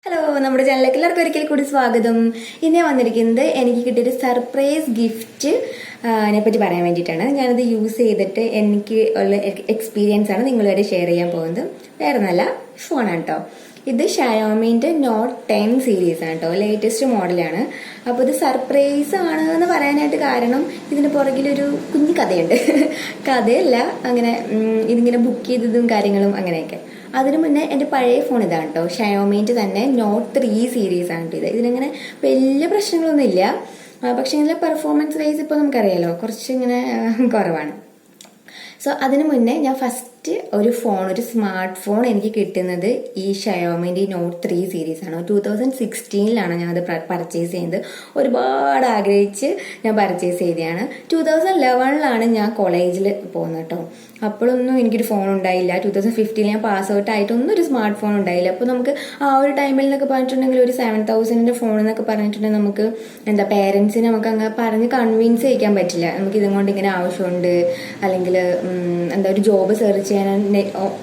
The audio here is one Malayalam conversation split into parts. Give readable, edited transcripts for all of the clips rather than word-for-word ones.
ഹലോ, നമ്മുടെ ചാനലിലേക്ക് എല്ലാവർക്കും ഒരിക്കൽ കൂടി സ്വാഗതം. ഇന്ന് വന്നിരിക്കുന്നത് എനിക്ക് കിട്ടിയൊരു സർപ്രൈസ് ഗിഫ്റ്റ് പറ്റി പറയാൻ വേണ്ടിയിട്ടാണ്. ഞാനത് യൂസ് ചെയ്തിട്ട് എനിക്ക് ഉള്ള എക്സ്പീരിയൻസ് ആണ് നിങ്ങളുമായിട്ട് ഷെയർ ചെയ്യാൻ പോകുന്നത്. വേറെ നല്ല ഫോണാണ് കേട്ടോ. ഇത് ഷയോമിൻ്റെ നോട്ട് 10 സീരീസ് ആണ് കേട്ടോ, ലേറ്റസ്റ്റ് മോഡലാണ്. അപ്പോൾ ഇത് സർപ്രൈസ് ആണ് എന്ന് പറയാനായിട്ട് കാരണം ഇതിന് പുറകിലൊരു കുഞ്ഞു കഥയുണ്ട്. കഥയല്ല, അങ്ങനെ ഇതിങ്ങനെ ബുക്ക് ചെയ്തതും കാര്യങ്ങളും അങ്ങനെയൊക്കെ. അതിനു മുന്നേ എൻ്റെ പഴയ ഫോൺ ഇതാണ് കേട്ടോ, ഷയോമിൻ്റെ തന്നെ നോട്ട് 3 സീരീസ് ആണ് ഇത്. ഇതിനങ്ങനെ വലിയ പ്രശ്നങ്ങളൊന്നും ഇല്ല, പക്ഷേ ഇതിലെ പെർഫോമൻസ് വൈസ് ഇപ്പോൾ നമുക്കറിയാലോ കുറച്ചിങ്ങനെ കുറവാണ്. സോ അതിനു മുന്നേ ഞാൻ ഫസ്റ്റ് ഒരു സ്മാർട്ട് ഫോൺ എനിക്ക് കിട്ടുന്നത് ഈ ഷയോമിൻ്റെ നോട്ട് 3 സീരീസ് ആണ്. 2016 ഞാൻ അത് പർച്ചേസ് ചെയ്യുന്നത്. ഒരുപാട് ആഗ്രഹിച്ച് ഞാൻ പർച്ചേസ് ചെയ്തതാണ്. 2011 ഞാൻ കോളേജിൽ പോകുന്നത് കേട്ടോ. അപ്പോഴൊന്നും എനിക്കൊരു ഫോൺ ഉണ്ടായില്ല. 2015 ഞാൻ പാസ് ഔട്ട് ആയിട്ടൊന്നും ഒരു സ്മാർട്ട് ഫോൺ ഉണ്ടായില്ല. അപ്പോൾ നമുക്ക് ആ ഒരു ടൈമിൽ എന്നൊക്കെ പറഞ്ഞിട്ടുണ്ടെങ്കിൽ ഒരു 7000 ഫോൺ എന്നൊക്കെ പറഞ്ഞിട്ടുണ്ടെങ്കിൽ നമുക്ക് പേരൻസിനെ നമുക്ക് അങ്ങനെ പറഞ്ഞ് കൺവിൻസ് ചെയ്യിക്കാൻ പറ്റില്ല. നമുക്ക് ഇതും കൊണ്ട് ഇങ്ങനെ ആവശ്യമുണ്ട്, അല്ലെങ്കിൽ ഒരു ജോബ് സെർച്ച് ചെയ്യാൻ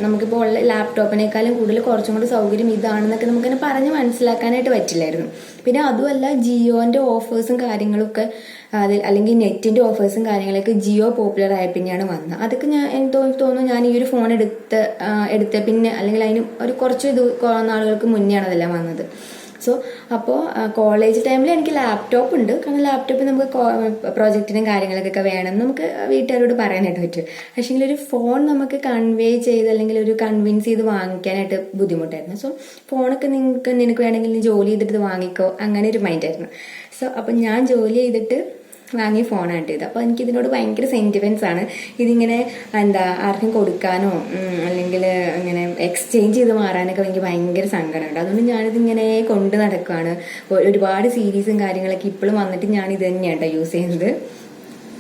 നമുക്കിപ്പോൾ ഉള്ള ലാപ്ടോപ്പിനേക്കാളും കൂടുതൽ കുറച്ചും കൂടി സൗകര്യം ഇതാണെന്നൊക്കെ നമുക്കിങ്ങനെ പറഞ്ഞ് മനസ്സിലാക്കാനായിട്ട് പറ്റില്ലായിരുന്നു. പിന്നെ അതുമല്ല, ജിയോൻ്റെ ഓഫേഴ്സും കാര്യങ്ങളൊക്കെ അല്ലെങ്കിൽ നെറ്റിൻ്റെ ഓഫേഴ്സും കാര്യങ്ങളൊക്കെ ജിയോ പോപ്പുലർ ആയ പിന്നെയാണ് വന്നത്. അതൊക്കെ എനിക്ക് തോന്നുന്നു ഞാൻ ഈ ഒരു ഫോൺ എടുത്ത പിന്നെ അല്ലെങ്കിൽ അതിന് ഒരു കുറച്ച് നാളുകൾക്ക് മുന്നെയാണ് അതെല്ലാം വന്നത്. സോ അപ്പോൾ കോളേജ് ടൈമിൽ എനിക്ക് ലാപ്ടോപ്പ് ഉണ്ട്. കാരണം ലാപ്ടോപ്പിൽ നമുക്ക് പ്രോജക്റ്റിനും കാര്യങ്ങളൊക്കെ വേണം, നമുക്ക് വീട്ടുകാരോട് പറയാനായിട്ട് പറ്റും. പക്ഷേ ഒരു ഫോൺ നമുക്ക് കൺവേ ചെയ്ത് അല്ലെങ്കിൽ ഒരു കൺവിൻസ് ചെയ്ത് വാങ്ങിക്കാനായിട്ട് ബുദ്ധിമുട്ടായിരുന്നു. സോ ഫോണൊക്കെ നിനക്ക് വേണമെങ്കിൽ നീ ജോലി ചെയ്തിട്ട് വാങ്ങിക്കോ, അങ്ങനെ ഒരു മൈൻഡായിരുന്നു. സോ അപ്പം ഞാൻ ജോലി ചെയ്തിട്ട് വാങ്ങിയ ഫോണാണ് ഇത്. അപ്പോൾ എനിക്ക് ഇതിനോട് ഭയങ്കര സെൻറ്റിമെൻറ്റ്സ് ആണ്. ഇതിങ്ങനെ ആർക്കും കൊടുക്കാനോ അല്ലെങ്കിൽ ഇങ്ങനെ എക്സ്ചേഞ്ച് ചെയ്ത് മാറാനൊക്കെ എനിക്ക് ഭയങ്കര സങ്കടമുണ്ട്. അതുകൊണ്ട് ഞാനിതിങ്ങനെ കൊണ്ട് നടക്കുകയാണ്. ഒരുപാട് സീരീസും കാര്യങ്ങളൊക്കെ ഇപ്പോഴും വന്നിട്ട് ഞാൻ ഇത് തന്നെയാണ് കേട്ടോ യൂസ് ചെയ്യുന്നത്.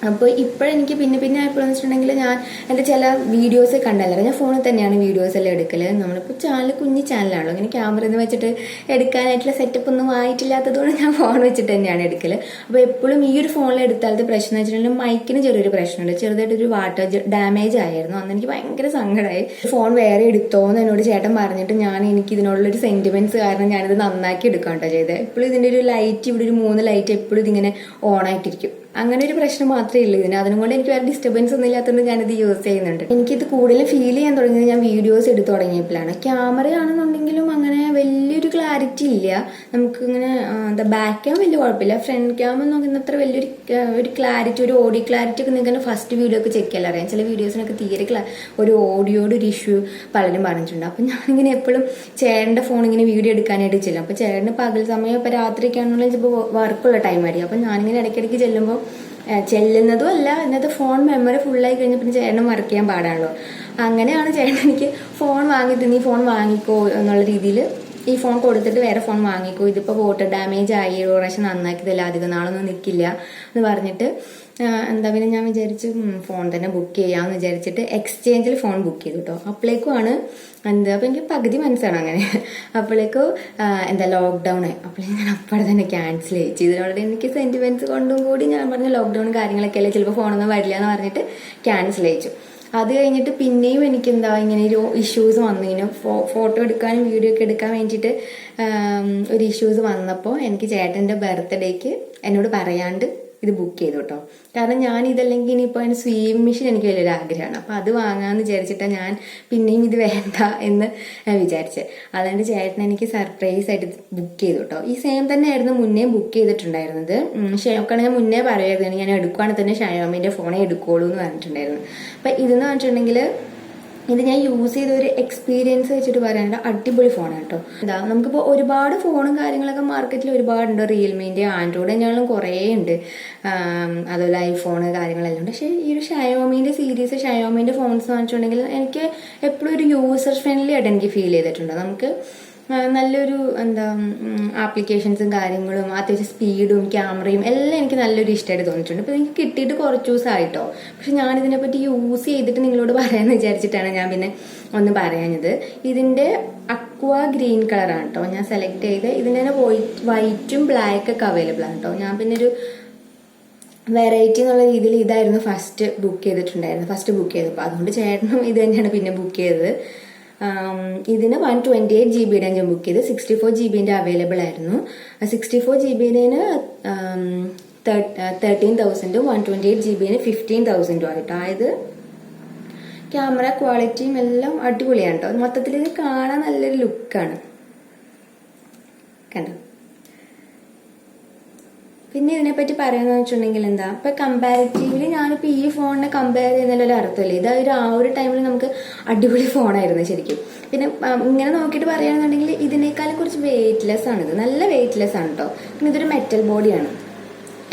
അപ്പോൾ ഇപ്പോഴെനിക്ക് പിന്നെ ആയപ്പോഴെന്ന് വെച്ചിട്ടുണ്ടെങ്കിൽ ഞാൻ എൻ്റെ ചില വീഡിയോസ് കണ്ടല്ലോ, ഞാൻ ഫോണിൽ തന്നെയാണ് വീഡിയോസ് എല്ലാം എടുക്കൽ. നമ്മളിപ്പോൾ കുഞ്ഞു ചാനലാണല്ലോ, അങ്ങനെ ക്യാമറ എന്ന് വെച്ചിട്ട് എടുക്കാനായിട്ടുള്ള സെറ്റപ്പ് ഒന്നും ആയിട്ടില്ലാത്തതുകൊണ്ട് ഞാൻ ഫോൺ വെച്ചിട്ട് തന്നെയാണ് എടുക്കൽ. അപ്പോൾ എപ്പോഴും ഈ ഒരു ഫോണിൽ എടുത്താലത്തെ പ്രശ്നം എന്ന് വെച്ചിട്ടുണ്ടെങ്കിൽ മൈക്കിന് ചെറിയൊരു പ്രശ്നമുണ്ട്. ചെറുതായിട്ടൊരു വാട്ടർ ഡാമേജ് ആയിരുന്നു. അന്ന് എനിക്ക് ഭയങ്കര സങ്കടമായി. ഫോൺ വേറെ എടുത്തോന്ന് എന്നോട് ചേട്ടൻ പറഞ്ഞിട്ട് എനിക്ക് ഇതിനോടുള്ളൊരു സെൻറ്റിമെൻറ്റ്സ് കാരണം ഞാനിത് നന്നാക്കി എടുക്കാം കേട്ടോ ചെയ്തത്. എപ്പോഴും ഇതിൻ്റെ ഒരു ലൈറ്റ്, ഇവിടെ ഒരു 3 ലൈറ്റ് എപ്പോഴും ഇതിങ്ങനെ ഓണായിട്ടിരിക്കും. അങ്ങനെ ഒരു പ്രശ്നം മാത്രമേ ഉള്ളൂ ഇതിന്. അതുകൊണ്ട് എനിക്ക് വേറെ ഡിസ്റ്റർബൻസ് ഒന്നും ഇല്ലാത്തതുകൊണ്ട് ഞാനിത് യൂസ് ചെയ്യുന്നുണ്ട്. എനിക്കിത് കൂടുതൽ ഫീൽ ചെയ്യാൻ തുടങ്ങിയത് ഞാൻ വീഡിയോസ് എടുത്ത് തുടങ്ങിയപ്പോഴാണ്. ക്യാമറയാണെന്നുണ്ടെങ്കിലും അങ്ങനെ വലിയൊരു ക്ലാരിറ്റി ഇല്ല. നമുക്ക് ഇങ്ങനെ ബാക്ക് ക്യാം വലിയ കുഴപ്പമില്ല, ഫ്രണ്ട് ക്യാം നോക്കുന്ന അത്ര വലിയൊരു ക്ലാരിറ്റി, ഒരു ഓഡിയോ ക്ലാരിറ്റി ഒക്കെ നിങ്ങൾക്ക് ഫസ്റ്റ് വീഡിയോ ഒക്കെ ചെക്ക് ചെയ്യാൻ അറിയാം. ചില വീഡിയോസിനൊക്കെ തീരെ ഒരു ഓഡിയോയുടെ ഒരു ഇഷ്യൂ പലരും പറഞ്ഞിട്ടുണ്ട്. അപ്പം ഞാനിങ്ങനെ എപ്പോഴും ചേട്ടൻ്റെ ഫോൺ ഇങ്ങനെ വീഡിയോ എടുക്കാനായിട്ട് ചെല്ലും. അപ്പോൾ ചേട്ടന് പകൽ സമയം ഇപ്പോൾ രാത്രിയൊക്കെ ആണെന്നുണ്ടെങ്കിൽ ചിലപ്പോൾ വർക്കുള്ള ടൈമായിരിക്കും. അപ്പം ഞാനിങ്ങനെ ഇടയ്ക്കിടയ്ക്ക് ചെല്ലുമ്പോൾ ചെല്ലുന്നതും അല്ല, ഇന്നത്തെ ഫോൺ മെമ്മറി ഫുള്ളായി കഴിഞ്ഞാൽ പിന്നെ ചേട്ടൻ വർക്ക് ചെയ്യാൻ പാടാണല്ലോ. അങ്ങനെയാണ് ചേട്ടൻ എനിക്ക് ഫോൺ വാങ്ങിയിട്ട് നീ ഫോൺ വാങ്ങിക്കോ എന്നുള്ള രീതിയിൽ ഈ ഫോൺ കൊടുത്തിട്ട് വേറെ ഫോൺ വാങ്ങിക്കോ, ഇതിപ്പോൾ വാട്ടർ ഡാമേജ് ആയി, ഒരു പ്രാവശ്യം നന്നാക്കിയതല്ല, അധികം നാളൊന്നും നിൽക്കില്ല എന്ന് പറഞ്ഞിട്ട് പിന്നെ ഞാൻ വിചാരിച്ചു ഫോൺ തന്നെ ബുക്ക് ചെയ്യാമെന്ന് വിചാരിച്ചിട്ട് എക്സ്ചേഞ്ചിൽ ഫോൺ ബുക്ക് ചെയ്തു കേട്ടോ. അപ്പോഴേക്കുമാണ് അപ്പോൾ എനിക്ക് പകുതി മനസ്സാണ് അങ്ങനെ. അപ്പോഴേക്കും ലോക്ക്ഡൗൺ ആയി. അപ്പോഴേക്കും ഞാൻ അപ്പോഴെ തന്നെ ക്യാൻസൽ ചെയ്യിച്ചു. ഇതിനോട് എനിക്ക് സെൻറ്റിമെൻറ്റ്സ് കൊണ്ടും കൂടി ഞാൻ പറഞ്ഞ ലോക്ക്ഡൗൺ കാര്യങ്ങളൊക്കെ അല്ലേ, ചിലപ്പോൾ ഫോണൊന്നും വരില്ല എന്ന് പറഞ്ഞിട്ട് ക്യാൻസൽ ചെയ്യിച്ചു. അത് കഴിഞ്ഞിട്ട് പിന്നെയും എനിക്ക് ഇങ്ങനെ ഒരു ഇഷ്യൂസ് വന്നു. ഇങ്ങനെ ഫോട്ടോ എടുക്കാനും വീഡിയോ ഒക്കെ എടുക്കാൻ വേണ്ടിയിട്ട് ഒരു ഇഷ്യൂസ് വന്നപ്പോൾ എനിക്ക് ചേട്ടൻ്റെ ബർത്ത്ഡേക്ക് എന്നോട് പറയാണ്ട് ഇത് ബുക്ക് ചെയ്തു കേട്ടോ. കാരണം ഞാൻ ഇതല്ലെങ്കിൽ ഇനിയിപ്പോൾ അതിന് സ്വീവിങ് മെഷീൻ എനിക്ക് വലിയൊരു ആഗ്രഹമാണ്. അപ്പോൾ അത് വാങ്ങാമെന്ന് വിചാരിച്ചിട്ടാണ് ഞാൻ പിന്നെയും ഇത് വേണ്ട എന്ന് വിചാരിച്ചത്. അതുകൊണ്ട് ചേട്ടൻ എനിക്ക് സർപ്രൈസ് ആയിട്ട് ബുക്ക് ചെയ്തു കേട്ടോ. ഈ സെയിം തന്നെയായിരുന്നു മുന്നേ ബുക്ക് ചെയ്തിട്ടുണ്ടായിരുന്നത്. കാരണം ഞാൻ മുന്നേ പറയുമായിരുന്നു ഞാൻ എടുക്കുകയാണെങ്കിൽ തന്നെ ഷയോമിൻ്റെ ഫോണേ എടുക്കുകയുള്ളൂ എന്ന് പറഞ്ഞിട്ടുണ്ടായിരുന്നു. അപ്പം ഇതെന്ന് പറഞ്ഞിട്ടുണ്ടെങ്കിൽ ഇത് ഞാൻ യൂസ് ചെയ്ത ഒരു എക്സ്പീരിയൻസ് വെച്ചിട്ട് പറയാനുള്ള അടിപൊളി ഫോണാണ് കേട്ടോ. നമുക്കിപ്പോൾ ഒരുപാട് ഫോണും കാര്യങ്ങളൊക്കെ മാർക്കറ്റിൽ ഒരുപാടുണ്ട്. റിയൽമിൻ്റെ, ആൻഡ്രോയിഡ് തന്നെയാണെങ്കിലും കുറേ ഉണ്ട്, അതുപോലെ ഐഫോണ് കാര്യങ്ങളെല്ലാം ഉണ്ട്. പക്ഷേ ഈ ഒരു ഷയോമിൻ്റെ സീരീസ്, ഷയോമിൻ്റെ ഫോൺസ് എന്ന് വെച്ചിട്ടുണ്ടെങ്കിൽ എനിക്ക് എപ്പോഴും ഒരു യൂസർ ഫ്രണ്ട്ലി ആയിട്ട് എനിക്ക് ഫീൽ ചെയ്തിട്ടുണ്ട്. നമുക്ക് നല്ലൊരു ആപ്ലിക്കേഷൻസും കാര്യങ്ങളും അത്യാവശ്യം സ്പീഡും ക്യാമറയും എല്ലാം എനിക്ക് നല്ലൊരു ഇഷ്ടമായിട്ട് തോന്നിയിട്ടുണ്ട്. ഇപ്പോൾ എനിക്ക് കിട്ടിയിട്ട് കുറച്ച് ദിവസമായിട്ടോ. പക്ഷെ ഞാനിതിനെപ്പറ്റി യൂസ് ചെയ്തിട്ട് നിങ്ങളോട് പറയാമെന്ന് വിചാരിച്ചിട്ടാണ് ഞാൻ പിന്നെ ഒന്ന് പറയാഞ്ഞത്. ഇതിൻ്റെ അക്വ ഗ്രീൻ കളറാണ് കേട്ടോ ഞാൻ സെലക്ട് ചെയ്ത്. ഇതിൻ്റെ തന്നെ വൈറ്റും ബ്ലാക്കൊക്കെ അവൈലബിൾ ആണ് കേട്ടോ. ഞാൻ പിന്നെ ഒരു വെറൈറ്റി എന്നുള്ള രീതിയിൽ ഇതായിരുന്നു ഫസ്റ്റ് ബുക്ക് ചെയ്തിട്ടുണ്ടായിരുന്നു, ഫസ്റ്റ് ബുക്ക് ചെയ്തപ്പോൾ. അതുകൊണ്ട് ചേട്ടനും ഇത് തന്നെയാണ് പിന്നെ ബുക്ക് ചെയ്തത്. ഇതിന് 128 GB ഞാൻ ബുക്ക് ചെയ്ത് 64 GB അവൈലബിൾ ആയിരുന്നു. 64 GB 13,000, 128 GB 15,000 ആയിട്ടോ. അതായത് ക്യാമറ ക്വാളിറ്റിയും എല്ലാം അടിപൊളിയാണ് കേട്ടോ. മൊത്തത്തിൽ ഇത് കാണാൻ നല്ലൊരു ലുക്കാണ് കണ്ടോ. പിന്നെ ഇതിനെപ്പറ്റി പറയാന്ന് വെച്ചിട്ടുണ്ടെങ്കിൽ എന്താ, ഇപ്പൊ കമ്പാരിറ്റീവ്ലി ഞാനിപ്പോ ഈ ഫോണിനെ കമ്പയർ ചെയ്യുന്നതിലൊരു അർത്ഥമില്ല. ഇത് ആ ഒരു ടൈമിൽ നമുക്ക് അടിപൊളി ഫോണായിരുന്നു ശരിക്കും. പിന്നെ ഇങ്ങനെ നോക്കിയിട്ട് പറയുകയാണെന്നുണ്ടെങ്കിൽ ഇതിനേക്കാളും കുറച്ച് വെയിറ്റ്ലെസ് ആണ്. ഇത് നല്ല വെയിറ്റ്ലെസ് ആണ് കേട്ടോ. പിന്നെ ഇതൊരു മെറ്റൽ ബോഡിയാണ്.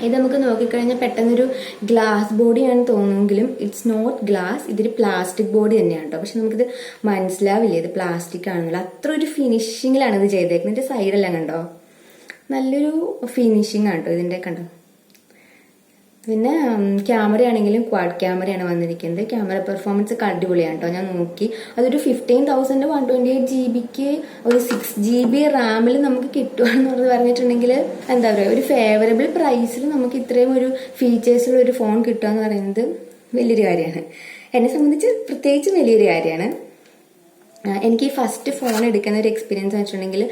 ഇത് നമുക്ക് നോക്കിക്കഴിഞ്ഞാൽ പെട്ടെന്നൊരു ഗ്ലാസ് ബോഡിയാണ് തോന്നുമെങ്കിലും ഇറ്റ്സ് നോട്ട് ഗ്ലാസ്. ഇതൊരു പ്ലാസ്റ്റിക് ബോഡി തന്നെയാണ് കേട്ടോ. പക്ഷെ നമുക്കിത് മനസ്സിലാവില്ല ഇത് പ്ലാസ്റ്റിക് ആണെന്നുള്ള. അത്ര ഒരു ഫിനിഷിങ്ങിലാണ് ഇത് ചെയ്തേക്കുന്നത്. ഇതിന്റെ സൈഡെല്ലാം കണ്ടോ, നല്ലൊരു ഫിനിഷിങ് ആണ് കേട്ടോ ഇതിന്റെ കണ്ടോ. പിന്നെ ക്യാമറ ആണെങ്കിലും ക്വാഡ് ക്യാമറയാണ് വന്നിരിക്കുന്നത്. ക്യാമറ പെർഫോമൻസ് ഒക്കെ അടിപൊളിയാണ് കേട്ടോ. ഞാൻ നോക്കി, അതൊരു 15,000 128 GB ഒരു 6 GB റാമിൽ നമുക്ക് കിട്ടുകയെന്ന് പറഞ്ഞിട്ടുണ്ടെങ്കിൽ എന്താ പറയുക, ഒരു ഫേവറബിൾ പ്രൈസിൽ നമുക്ക് ഇത്രയും ഒരു ഫീച്ചേഴ്സുള്ള ഒരു ഫോൺ കിട്ടുക എന്ന് പറയുന്നത് വലിയൊരു കാര്യമാണ്. എന്നെ സംബന്ധിച്ച് പ്രത്യേകിച്ച് വലിയൊരു കാര്യമാണ്. എനിക്ക് ഈ ഫസ്റ്റ് ഫോൺ എടുക്കുന്ന ഒരു എക്സ്പീരിയൻസ് വെച്ചിട്ടുണ്ടെങ്കിൽ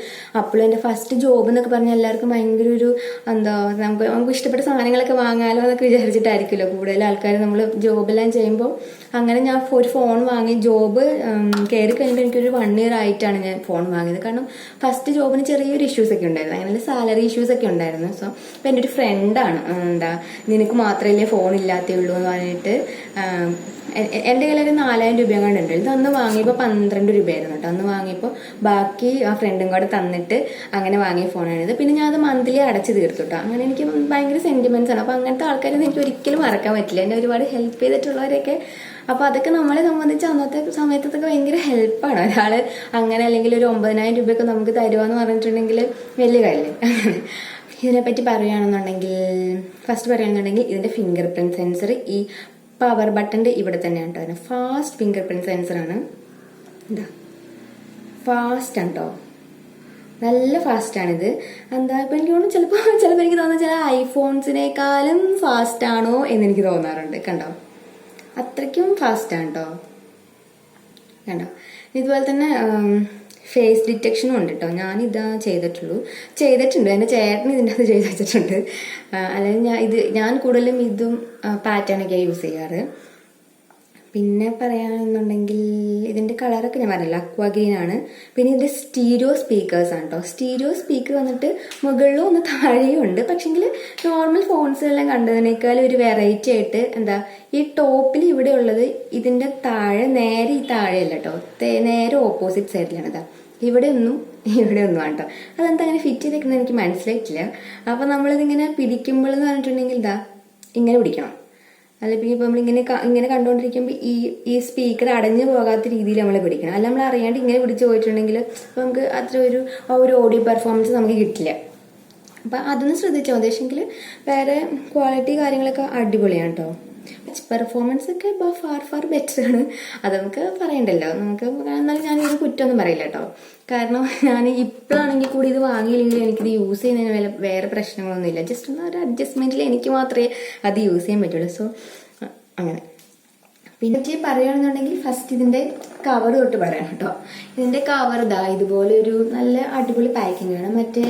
അപ്പോഴും എൻ്റെ ഫസ്റ്റ് ജോബ് എന്നൊക്കെ പറഞ്ഞാൽ എല്ലാവർക്കും ഭയങ്കര ഒരു എന്താ, നമുക്ക് ഇഷ്ടപ്പെട്ട സാധനങ്ങളൊക്കെ വാങ്ങാലോ എന്നൊക്കെ വിചാരിച്ചിട്ടായിരിക്കുമല്ലോ കൂടുതൽ ആൾക്കാർ നമ്മൾ ജോബെല്ലാം ചെയ്യുമ്പോൾ. അങ്ങനെ ഞാൻ ഒരു ഫോൺ വാങ്ങി. ജോബ് കയറി കഴിഞ്ഞിട്ട് എനിക്കൊരു 1 year ആയിട്ടാണ് ഞാൻ ഫോൺ വാങ്ങിയത്. കാരണം ഫസ്റ്റ് ജോബിന് ചെറിയൊരു ഇഷ്യൂസ് ഒക്കെ ഉണ്ടായിരുന്നു, അങ്ങനെ സാലറി ഇഷ്യൂസ് ഒക്കെ ഉണ്ടായിരുന്നു. സോ അപ്പം എൻ്റെ ഒരു ഫ്രണ്ടാണ് എന്താ, നിനക്ക് മാത്രമല്ലേ ഫോൺ ഇല്ലാത്തേ ഉള്ളൂ എന്ന് പറഞ്ഞിട്ട് എൻ്റെ കയ്യിൽ ഒരു 4,000 രൂപ കണ്ടുണ്ട്. ഇത് അന്ന് വാങ്ങിയപ്പോൾ 12 രൂപയായിരുന്നു കേട്ടോ. അന്ന് വാങ്ങിയപ്പോൾ ബാക്കി ആ ഫ്രണ്ടും കൂടെ തന്നിട്ട് അങ്ങനെ വാങ്ങിയ ഫോണാണിത്. പിന്നെ ഞാൻ അത് മന്ത്ലി അടച്ച് തീർത്തു കേട്ടോ. അങ്ങനെ എനിക്ക് ഭയങ്കര സെന്റിമെന്റ്സ് ആണ്. അപ്പോൾ അങ്ങനത്തെ ആൾക്കാരെ എനിക്ക് ഒരിക്കലും മറക്കാൻ പറ്റില്ല. എന്നെ ഒരുപാട് ഹെൽപ്പ് ചെയ്തിട്ടുള്ളവരൊക്കെ. അപ്പോൾ അതൊക്കെ നമ്മളെ സംബന്ധിച്ച് അന്നത്തെ സമയത്തൊക്കെ ഭയങ്കര ഹെൽപ്പാണ്. ഒരാൾ അങ്ങനെ അല്ലെങ്കിൽ ഒരു 9,000 രൂപയൊക്കെ നമുക്ക് തരുവാന്ന് പറഞ്ഞിട്ടുണ്ടെങ്കിൽ വലിയ കാര്യമല്ലേ. ഇതിനെപ്പറ്റി പറയുകയാണെന്നുണ്ടെങ്കിൽ ഫസ്റ്റ് പറയുകയാണെന്നുണ്ടെങ്കിൽ ഇതിൻ്റെ ഫിംഗർ പ്രിന്റ് സെൻസർ ഈ പവർ ബട്ടൻ്റെ ഇവിടെ തന്നെയാണ് കേട്ടോ. അതിന് ഫാസ്റ്റ് ഫിംഗർ പ്രിന്റ് സെൻസറാണ്. എന്താ ഫാസ്റ്റ് ആണ് കേട്ടോ, നല്ല ഫാസ്റ്റാണിത്. എന്താ ഇപ്പം എനിക്ക് തോന്നുന്നു ചിലപ്പോൾ എനിക്ക് തോന്നുന്നു ചില ഐഫോൺസിനേക്കാളും ഫാസ്റ്റ് ആണോ എന്ന് എനിക്ക് തോന്നാറുണ്ട്. കണ്ടോ, അത്രയ്ക്കും ഫാസ്റ്റാണ് കേട്ടോ. കണ്ടോ, ഇതുപോലെ തന്നെ ഫേസ് ഡിറ്റക്ഷനും ഉണ്ട് കേട്ടോ. ഞാനിതാ ചെയ്തിട്ടുണ്ട്. എൻ്റെ ചേട്ടൻ ഇതിൻ്റെ അത് ചെയ്ത് വെച്ചിട്ടുണ്ട്. അല്ലെങ്കിൽ ഞാൻ കൂടുതലും ഇതും പാറ്റേണൊക്കെയാണ് യൂസ് ചെയ്യാറ്. പിന്നെ പറയാനെന്നുണ്ടെങ്കിൽ ഇതിൻ്റെ കളറൊക്കെ ഞാൻ പറഞ്ഞില്ല, അക്വാ ഗ്രീൻ ആണ്. പിന്നെ ഇതിൻ്റെ സ്റ്റീരിയോ സ്പീക്കേഴ്സ് ആണ് കേട്ടോ. സ്റ്റീരിയോ സ്പീക്കർ വന്നിട്ട് മുകളിലും ഒന്ന് താഴെയും ഉണ്ട്. പക്ഷെങ്കിൽ നോർമൽ ഫോൺസിലെല്ലാം കണ്ടതിനേക്കാൾ ഒരു വെറൈറ്റി ആയിട്ട് എന്താ, ഈ ടോപ്പിൽ ഇവിടെ ഉള്ളത് ഇതിൻ്റെ താഴെ നേരെ ഈ താഴെയല്ല കേട്ടോ, നേരെ ഓപ്പോസിറ്റ് സൈഡിലാണ്. ഇതാ ഇവിടെ ഒന്നും ആണ് കേട്ടോ. അതെന്താ അങ്ങനെ ഫിറ്റ് ചെയ്തേക്കുന്നത് എനിക്ക് മനസ്സിലായിട്ടില്ല. അപ്പം നമ്മളിതിങ്ങനെ പിടിക്കുമ്പോൾ എന്ന് പറഞ്ഞിട്ടുണ്ടെങ്കിൽ ഇതാ ഇങ്ങനെ പിടിക്കണം. അല്ലെങ്കിൽ ഇപ്പം ഇങ്ങനെ കണ്ടുകൊണ്ടിരിക്കുമ്പോൾ ഈ സ്പീക്കർ അടഞ്ഞു പോകാത്ത രീതിയിൽ നമ്മൾ പിടിക്കണം. അല്ല നമ്മൾ അറിയാണ്ട് ഇങ്ങനെ പിടിച്ച് പോയിട്ടുണ്ടെങ്കിൽ നമുക്ക് അത്ര ഒരു ഓഡിയോ പെർഫോമൻസ് നമുക്ക് കിട്ടില്ല. അപ്പം അതൊന്ന് ശ്രദ്ധിച്ചാൽ മതി. പക്ഷെങ്കിൽ വേറെ ക്വാളിറ്റി കാര്യങ്ങളൊക്കെ അടിപൊളിയാണ് കേട്ടോ. പെർഫോമൻസ് ഒക്കെ ഫാർ ബെറ്റർ ആണ്. അത് നമുക്ക് പറയണ്ടല്ലോ. എന്നാലും ഞാനിത് കുറ്റമൊന്നും പറയില്ല കേട്ടോ. കാരണം ഞാൻ ഇപ്പോഴാണെങ്കിൽ കൂടി ഇത് വാങ്ങിയില്ലെങ്കിൽ എനിക്കിത് യൂസ് ചെയ്യുന്നതിന് വേറെ പ്രശ്നങ്ങളൊന്നുമില്ല. ജസ്റ്റ് ഒരു അഡ്ജസ്റ്റ്മെന്റിൽ എനിക്ക് മാത്രമേ അത് യൂസ് ചെയ്യാൻ പറ്റുള്ളൂ. സോ അങ്ങനെ. പിന്നെ പറയുകയാണെന്നുണ്ടെങ്കിൽ ഫസ്റ്റ് ഇതിന്റെ കവർ തൊട്ട് പറയാം കേട്ടോ. ഇതിന്റെ കവർ ഇതുപോലെ ഒരു നല്ല അടിപൊളി പാക്കിംഗ് ആണ്. മറ്റേ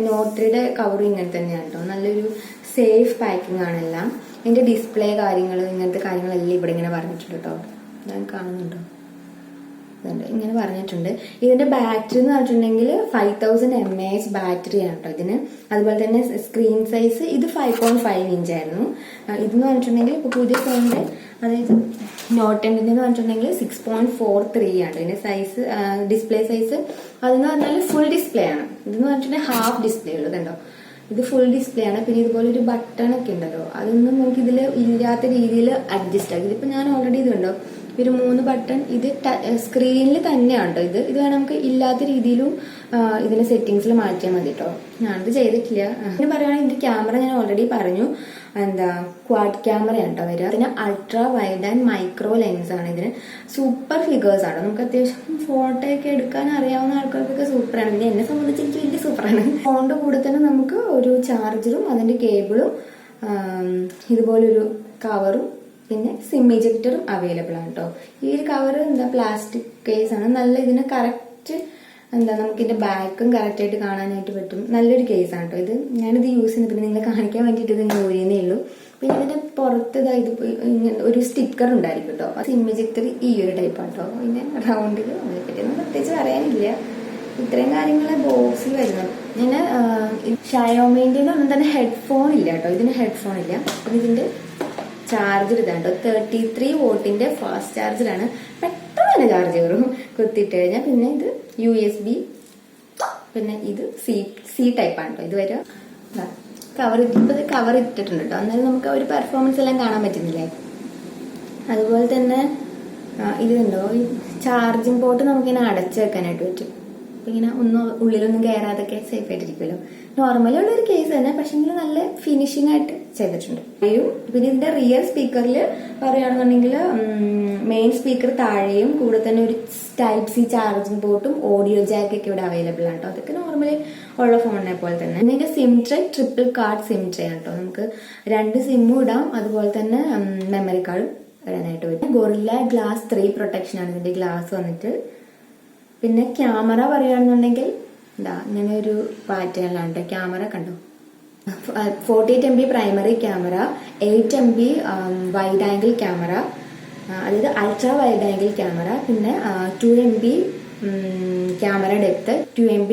നോട്ടിയുടെ കവറും ഇങ്ങനെ തന്നെയാണ് കേട്ടോ. നല്ലൊരു സേഫ് പാക്കിംഗ് ആണ് എല്ലാം. ഇതിന്റെ ഡിസ്പ്ലേ കാര്യങ്ങൾ ഇങ്ങനത്തെ കാര്യങ്ങളെല്ലാം ഇവിടെ ഇങ്ങനെ പറഞ്ഞിട്ടുണ്ട് കേട്ടോ. ഞാൻ കാണുന്നുണ്ടോ, ഇങ്ങനെ പറഞ്ഞിട്ടുണ്ട്. ഇതിന്റെ ബാറ്ററി എന്ന് പറഞ്ഞിട്ടുണ്ടെങ്കിൽ 5000 mAh ബാറ്ററിയാണ് കേട്ടോ ഇതിന്. അതുപോലെ തന്നെ സ്ക്രീൻ സൈസ് ഇത് 5.5 ഇഞ്ച് ആയിരുന്നു. ഇതെന്ന് പറഞ്ഞിട്ടുണ്ടെങ്കിൽ ഇപ്പോൾ പുതിയ ഫോണിന്റെ അതായത് നോട്ട് 10 എന്ന് പറഞ്ഞിട്ടുണ്ടെങ്കിൽ 6.43 ആണ് ഇതിന്റെ സൈസ്. ഡിസ്പ്ലേ സൈസ് അതെന്ന് പറഞ്ഞാൽ ഫുൾ ഡിസ്പ്ലേ ആണ്. ഇതെന്ന് പറഞ്ഞിട്ടുണ്ടെങ്കിൽ ഹാഫ് ഡിസ്പ്ലേ ഉള്ളത് കണ്ടോ. ഇത് ഫുൾ ഡിസ്പ്ലേ ആണ്. പിന്നെ ഇതുപോലെ ഒരു ബട്ടൺ ഒക്കെ ഉണ്ടല്ലോ, അതൊന്നും നമുക്ക് ഇതിൽ ഇല്ലാത്ത രീതിയിൽ അഡ്ജസ്റ്റ് ആക്കി. ഇതിപ്പോൾ ഞാൻ ഓൾറെഡി ഇത് കണ്ടോ, ഒരു 3 ബട്ടൺ ഇത് സ്ക്രീനിൽ തന്നെയാണ് കേട്ടോ. ഇത് വേണം നമുക്ക് ഇല്ലാത്ത രീതിയിലും ഇതിന്റെ സെറ്റിംഗ്സിൽ മാറ്റിയാൽ മതി കേട്ടോ. ഞാനത് ചെയ്തിട്ടില്ല. അങ്ങനെ പറയുകയാണെങ്കിൽ ഇതിന്റെ ക്യാമറ ഞാൻ ഓൾറെഡി പറഞ്ഞു, എന്താ ക്വാഡ് ക്യാമറയാണ് കേട്ടോ വരിക. അതിന് ultra wide and micro lens ആണ്. ഇതിന് സൂപ്പർ ഫിഗേഴ്സ് ആണ്. നമുക്ക് അത്യാവശ്യം ഫോട്ടോ ഒക്കെ എടുക്കാൻ അറിയാവുന്ന ആൾക്കാർക്കൊക്കെ സൂപ്പറാണ്. പിന്നെ എന്നെ സംബന്ധിച്ച് എനിക്ക് വലിയ സൂപ്പറാണ്. ഫോണിന്റെ കൂടെ തന്നെ നമുക്ക് ഒരു ചാർജറും അതിന്റെ കേബിളും ഇതുപോലൊരു കവറും പിന്നെ സിം ഇജക്ടറും അവൈലബിൾ ആണ് കേട്ടോ. ഈ ഒരു കവർ പ്ലാസ്റ്റിക് കേസ് ആണ്. നല്ല ഇതിന് കറക്റ്റ് നമുക്ക് ഇതിന്റെ ബാക്കും കറക്റ്റ് ആയിട്ട് കാണാനായിട്ട് പറ്റും. നല്ലൊരു കേസാണ് കേട്ടോ ഇത്. ഞാനിത് യൂസ് ചെയ്യുന്നത് പിന്നെ നിങ്ങളെ കാണിക്കാൻ വേണ്ടിയിട്ട് ഇത് ഞാൻ ഊരിയതേ ഉള്ളൂ. പിന്നെ ഇതിന്റെ പുറത്ത് ഇത് ഒരു സ്റ്റിക്കർ ഉണ്ടായിരിക്കും കേട്ടോ. സിം ഇജക്ടർ ഈ ഒരു ടൈപ്പാണ് കേട്ടോ. പിന്നെ റൗണ്ടിൽ അതിനെപ്പറ്റിയൊന്നും പ്രത്യേകിച്ച് പറയാനില്ല. ഇത്രയും കാര്യങ്ങൾ ബോക്സിൽ വരുന്നത്. പിന്നെ ഷയോമിന്റെ ഒന്നും തന്നെ ഹെഡ്ഫോൺ ഇല്ല കേട്ടോ. ഇതിന് ഹെഡ്ഫോൺ ഇല്ല. ഇതിന്റെ ചാർജർ ഇതാണ്ടോ 33 വോട്ടിന്റെ ഫാസ്റ്റ് ചാർജറാണ്. പെട്ടെന്ന് തന്നെ ചാർജ് കയറും കുത്തിയിട്ട് കഴിഞ്ഞാൽ. പിന്നെ ഇത് USB, പിന്നെ ഇത് സി ടൈപ്പാണ് കേട്ടോ. ഇത് വരെ കവർ ഇട്ടിട്ടുണ്ട് കേട്ടോ. എന്നാലും നമുക്ക് ഒരു പെർഫോമൻസ് എല്ലാം കാണാൻ പറ്റുന്നില്ലേ. അതുപോലെ തന്നെ ഇതുണ്ടോ, ഈ ചാർജിങ് പോർട്ട് നമുക്കിങ്ങനെ അടച്ചു വെക്കാനായിട്ട് പറ്റും. ഇങ്ങനെ ഉള്ളിലൊന്നും കയറാതൊക്കെ സേഫ് ആയിട്ടിരിക്കുമല്ലോ. നോർമലി ഉള്ള ഒരു കേസ് തന്നെ, പക്ഷെ നല്ല ഫിനിഷിംഗ് ആയിട്ട് ചെയ്തിട്ടുണ്ട്. പിന്നെ ഇതിന്റെ റിയർ സ്പീക്കറിൽ പറയുകയാണെന്നുണ്ടെങ്കിൽ മെയിൻ സ്പീക്കർ താഴെയും കൂടെ തന്നെ ഒരു ടൈപ്പ് സി ചാർജിങ് പോർട്ടും ഓഡിയോ ജാക്കൊക്കെ ഇവിടെ അവൈലബിൾ ആണ് കേട്ടോ. അതൊക്കെ നോർമലി ഉള്ള ഫോണിനെ പോലെ തന്നെ. ഇതിന്റെ SIM tray triple card SIM tray ആണ് കേട്ടോ. നമുക്ക് 2 സിമ്മും ഇടാം, അതുപോലെ തന്നെ മെമ്മറി കാർഡും ഇടാനായിട്ട് പറ്റും. ഗൊറില്ല ഗ്ലാസ് 3 പ്രൊട്ടക്ഷൻ ആണ് ഇതിന്റെ ഗ്ലാസ് വന്നിട്ട്. പിന്നെ ക്യാമറ പറയുകയാണെന്നുണ്ടെങ്കിൽ ഇങ്ങനെ ഒരു പാറ്റേണിലാണ് ക്യാമറ കണ്ടോ. 48 MB primary camera, 8 MB wide angle camera, അതായത് അൾട്രാ വൈഡ് ആംഗിൾ ക്യാമറ, പിന്നെ 2 MB camera depth, 2 MB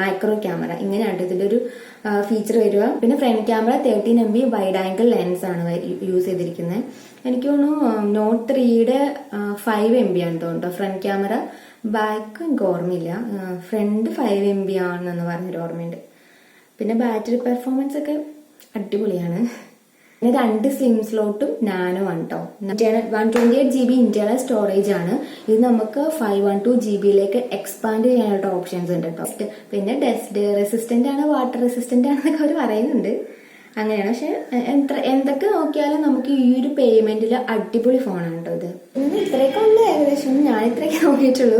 micro camera. ഇങ്ങനെയാണ് ഇതിന്റെ ഒരു ഫീച്ചർ വരിക. പിന്നെ front camera 13 MB wide angle lens ആണ് യൂസ് ചെയ്തിരിക്കുന്നത്. എനിക്ക് തോന്നുന്നു Note 3യുടെ 5 MB ആണ് തോന്നുന്നു ഫ്രണ്ട് ക്യാമറ. ബാക്ക് എനിക്ക് ഓർമ്മയില്ല. ഫ്രണ്ട് 5 MB ആണെന്ന് പറഞ്ഞൊരു ഓർമ്മയുണ്ട്. പിന്നെ ബാറ്ററി പെർഫോമൻസ് ഒക്കെ അടിപൊളിയാണ്. പിന്നെ 2 സിം സ്ലോട്ടും നാനോ ആണ് കേട്ടോ. 128 GB ഇന്റേണൽ സ്റ്റോറേജ് ആണ്. ഇത് നമുക്ക് 512 GB എക്സ്പാൻഡ് ചെയ്യാനായിട്ട് ഓപ്ഷൻസ് ഉണ്ട് കേട്ടോ. പിന്നെ ഡസ്റ്റ് റെസിസ്റ്റന്റ് ആണ്, വാട്ടർ റെസിസ്റ്റന്റ് ആണെന്നൊക്കെ അവർ പറയുന്നുണ്ട്. അങ്ങനെയാണ്. പക്ഷെ എന്തൊക്കെ നോക്കിയാലും നമുക്ക് ഈ ഒരു പേയ്മെന്റിൽ അടിപൊളി ഫോണാണ് കേട്ടോ ഇത്. പിന്നെ ഇത്രയൊക്കെ ഉള്ളു ഏകദേശം. ഞാൻ ഇത്രയൊക്കെ നോക്കിയിട്ടുള്ളൂ.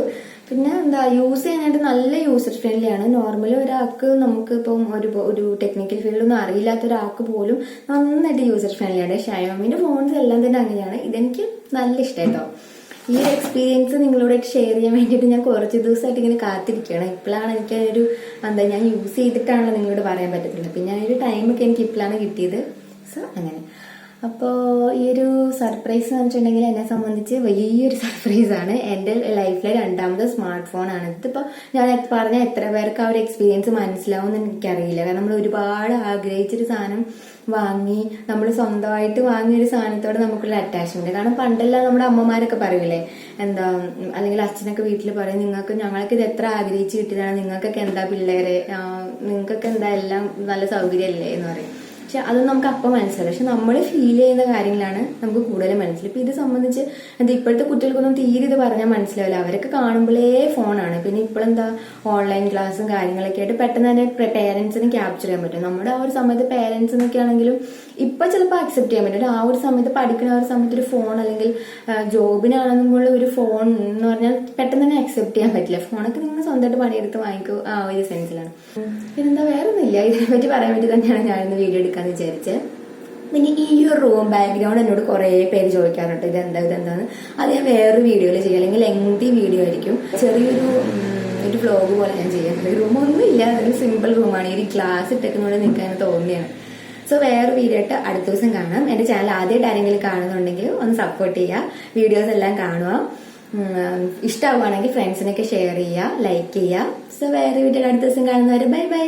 പിന്നെ യൂസ് ചെയ്യാനായിട്ട് നല്ല യൂസർ ഫ്രണ്ട്ലി ആണ്. നോർമലി ഒരാൾക്ക് നമുക്ക് ഇപ്പം ഒരു ടെക്നിക്കൽ ഫീൽഡൊന്നും അറിയില്ലാത്ത ഒരാൾക്ക് പോലും നന്നായിട്ട് യൂസർ ഫ്രണ്ട്ലി ആണ്. ഷയോമിന്റെ ഫോൺസ് എല്ലാം തന്നെ അങ്ങനെയാണ്. ഇതെനിക്ക് നല്ല ഇഷ്ടമായിട്ടോ. ഈ ഒരു എക്സ്പീരിയൻസ് നിങ്ങളോട് ഷെയർ ചെയ്യാൻ വേണ്ടിയിട്ട് ഞാൻ കുറച്ച് ദിവസമായിട്ട് ഇങ്ങനെ കാത്തിരിക്കുകയാണ്. ഇപ്പോഴാണ് എനിക്ക് ഒരു ഞാൻ യൂസ് ചെയ്തിട്ടാണല്ലോ നിങ്ങളോട് പറയാൻ പറ്റത്തില്ല. പിന്നെ ആ ഒരു ടൈമൊക്കെ എനിക്ക് ഇപ്പോഴാണ് കിട്ടിയത്. സോ അങ്ങനെ. അപ്പോൾ ഈ ഒരു സർപ്രൈസ് എന്ന് വെച്ചിട്ടുണ്ടെങ്കിൽ എന്നെ സംബന്ധിച്ച് വലിയൊരു സർപ്രൈസ് ആണ്. എൻ്റെ ലൈഫിലെ 2ാമത്തെ സ്മാർട്ട് ഫോൺ ആണ്. ഇതിപ്പോൾ ഞാൻ പറഞ്ഞ എത്ര പേർക്ക് ആ ഒരു എക്സ്പീരിയൻസ് മനസ്സിലാവും എന്ന് എനിക്കറിയില്ല. കാരണം നമ്മൾ ഒരുപാട് ആഗ്രഹിച്ചൊരു സാധനം വാങ്ങി, നമ്മൾ സ്വന്തമായിട്ട് വാങ്ങിയൊരു സാധനത്തോട് നമുക്കുള്ള അറ്റാച്ച്മെന്റ്. കാരണം പണ്ടെല്ലാം നമ്മുടെ അമ്മമാരൊക്കെ പറയൂലേ, അല്ലെങ്കിൽ അച്ഛനൊക്കെ വീട്ടിൽ പറയും, ഞങ്ങൾക്ക് ഇത് എത്ര ആഗ്രഹിച്ച് കിട്ടിയതാണ്, നിങ്ങൾക്കൊക്കെ എന്താ പിള്ളേരെ, നിങ്ങൾക്കൊക്കെ എന്താ എല്ലാം നല്ല സൗകര്യമല്ലേ എന്ന് പറയും. പക്ഷെ അത് നമുക്ക് അപ്പം മനസ്സിലാവും. പക്ഷെ നമ്മൾ ഫീൽ ചെയ്യുന്ന കാര്യങ്ങളാണ് നമുക്ക് കൂടുതൽ മനസ്സിലാവും. ഇപ്പൊ ഇത് സംബന്ധിച്ച് ഇപ്പോഴത്തെ കുട്ടികൾക്കൊന്നും തീരെ ഇത് പറഞ്ഞാൽ മനസ്സിലാവില്ല. അവരൊക്കെ കാണുമ്പോഴേ ഫോണാണ്. പിന്നെ ഇപ്പോഴെന്താ ഓൺലൈൻ ക്ലാസ്സും കാര്യങ്ങളൊക്കെ ആയിട്ട് പെട്ടെന്ന് തന്നെ പേരൻസിന് ക്യാപ്ചർ ചെയ്യാൻ പറ്റും. നമ്മുടെ ആ ഒരു സമയത്ത് പേരൻസിനൊക്കെ ആണെങ്കിലും ഇപ്പൊ ചിലപ്പോൾ അക്സെപ്റ്റ് ചെയ്യാൻ പറ്റും. ആ ഒരു സമയത്ത് പഠിക്കുന്ന ആ ഒരു സമയത്ത് ഒരു ഫോൺ അല്ലെങ്കിൽ ജോബിനാണെന്നുള്ള ഒരു ഫോൺ എന്ന് പറഞ്ഞാൽ പെട്ടെന്ന് തന്നെ അക്സെപ്റ്റ് ചെയ്യാൻ പറ്റില്ല. ഫോണൊക്കെ നിങ്ങൾ സ്വന്തമായിട്ട് പണിയെടുത്ത് വാങ്ങിക്കും, ആ ഒരു സെൻസിലാണ്. പിന്നെന്താ വേറൊന്നുമില്ല. ഇതിനെപ്പറ്റി പറയാൻ വേണ്ടി തന്നെയാണ് ഞാനിന്ന് വീഡിയോ എടുക്കാന്ന് വിചാരിച്ചത്. പിന്നെ ഈ ഒരു റൂം ബാക്ക്ഗ്രൗണ്ട് എന്നോട് കുറേ പേര് ചോദിക്കാറുണ്ട് ഇതെന്താന്ന്. അത് ഞാൻ വേറൊരു വീഡിയോയിൽ ചെയ്യാം, അല്ലെങ്കിൽ ലെങ്തി വീഡിയോ ആയിരിക്കും. ഒരു വ്ലോഗ് പോലെ ഞാൻ ചെയ്യാറുണ്ട്. റൂമൊന്നും ഇല്ല, അതൊരു സിമ്പിൾ റൂമാണ്. ഈ ഒരു ഗ്ലാസ് ഇട്ടേക്കുന്നോടെ നിൽക്കാൻ തോന്നിയാണ്. സോ വേറെ വീഡിയോ ആയിട്ട് അടുത്ത ദിവസം കാണാം. എന്റെ ചാനൽ ആദ്യമായിട്ട് ആരെങ്കിലും കാണുന്നുണ്ടെങ്കിൽ ഒന്ന് സപ്പോർട്ട് ചെയ്യുക, വീഡിയോസ് എല്ലാം കാണുക. ഇഷ്ടമാവുകയാണെങ്കിൽ ഫ്രണ്ട്സിനൊക്കെ ഷെയർ ചെയ്യുക, ലൈക്ക് ചെയ്യുക. സോ വേറെ വീഡിയോ അടുത്ത ദിവസം കാണുന്നവരെ ബൈ ബൈ.